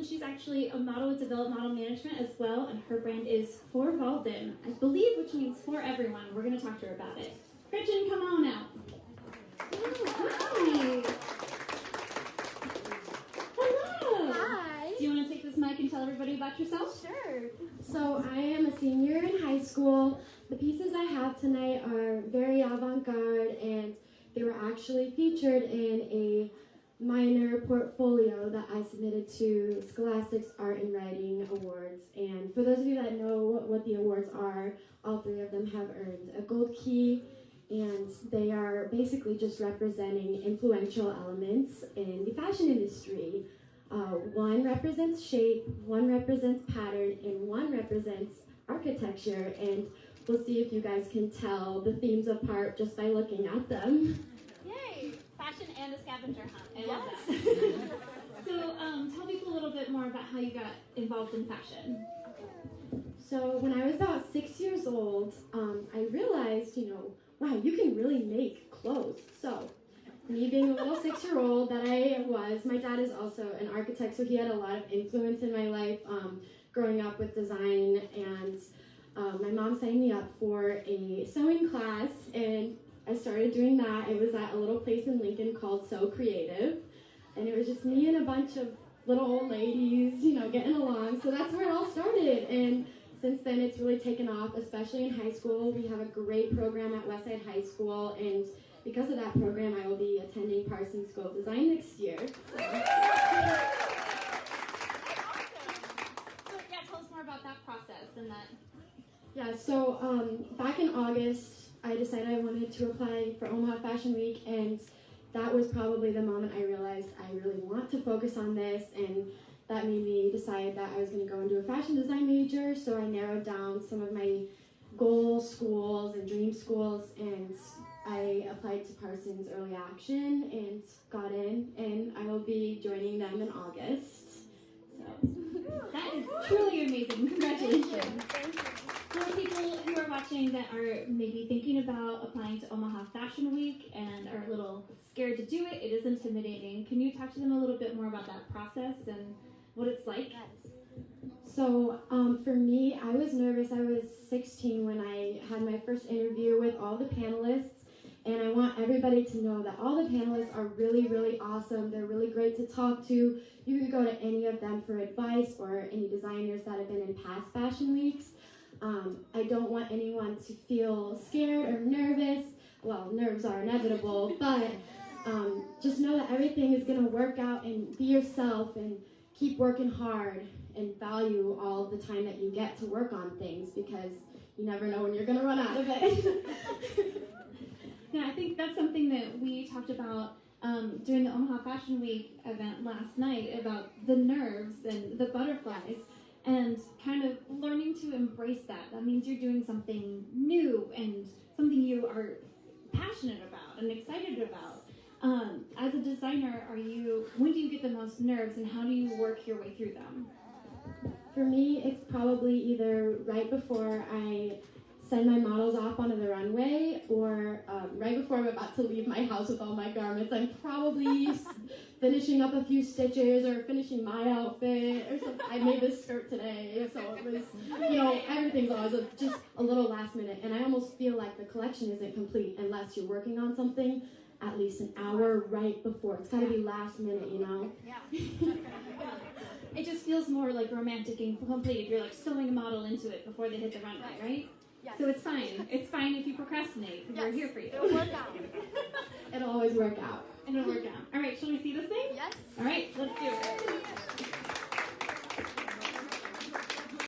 Gretchen. She's actually a model with developed model management as well, and her brand is for Varlden, I believe, which means for everyone. We're going to talk to her about it. Gretchen, come on out. Oh, hi. Hello. Hi. Do you want to take this mic and tell everybody about yourself? Sure. So I am a senior in high school. The pieces I have tonight are very avant-garde, and they were actually featured in a minor portfolio that I submitted to Scholastic's Art and Writing Awards. And for those of you that know what the awards are, all three of them have earned a gold key, and they are basically just representing influential elements in the fashion industry. One represents shape, one represents pattern, and one represents architecture. And we'll see if you guys can tell the themes apart just by looking at them. Yay! Fashion and a scavenger hunt. I love that. So tell people a little bit more about how you got involved in fashion. So when I was about 6 years old, I realized, wow, you can really make clothes. So me being a little 6-year-old that I was, my dad is also an architect, so he had a lot of influence in my life growing up with design. And my mom signed me up for a sewing class, and I started doing that. It was at a little place in Lincoln called So Creative, and it was just me and a bunch of little old ladies, getting along. So that's where it all started. And since then, it's really taken off, especially in high school. We have a great program at Westside High School, and because of that program, I will be attending Parsons School of Design next year. So yeah, tell us more about that process and that. Yeah, so back in August, I decided I wanted to apply for Omaha Fashion Week, and that was probably the moment I realized I really want to focus on this, and that made me decide that I was going to go into a fashion design major. So I narrowed down some of my goal schools and dream schools, and I applied to Parsons Early Action and got in, and I will be joining them in August. So that is truly amazing. Congratulations. Thank you. For people who are watching that are maybe thinking about applying to Omaha Fashion Week and are a little scared to do it, it is intimidating. Can you talk to them a little bit more about that process and what it's like? Yes. So for me, I was nervous. I was 16 when I had my first interview with all the panelists, and I want everybody to know that all the panelists are really, really awesome. They're really great to talk to. You can go to any of them for advice, or any designers that have been in past fashion weeks. I don't want anyone to feel scared or nervous. Well, nerves are inevitable, but just know that everything is going to work out, and be yourself and keep working hard and value all the time that you get to work on things, because you never know when you're going to run out of it. Yeah, I think that's something that we talked about during the Omaha Fashion Week event last night, about the nerves and the butterflies, and kind of learning to embrace that. That means you're doing something new and something you are passionate about and excited about. As a designer, when do you get the most nerves, and how do you work your way through them? For me, it's probably either right before I send my models off onto the runway, or right before I'm about to leave my house with all my garments. I'm probably finishing up a few stitches or finishing my outfit or something. I made this skirt today, so it was, everything's always just a little last minute. And I almost feel like the collection isn't complete unless you're working on something at least an hour right before. It's got to be last minute, Yeah. It just feels more like romantic and complete if you're like sewing a model into it before they hit the runway, right? Yes. So it's fine. It's fine if you procrastinate. We're here for you. It'll work out. It'll always work out. It'll work out. All right, shall we see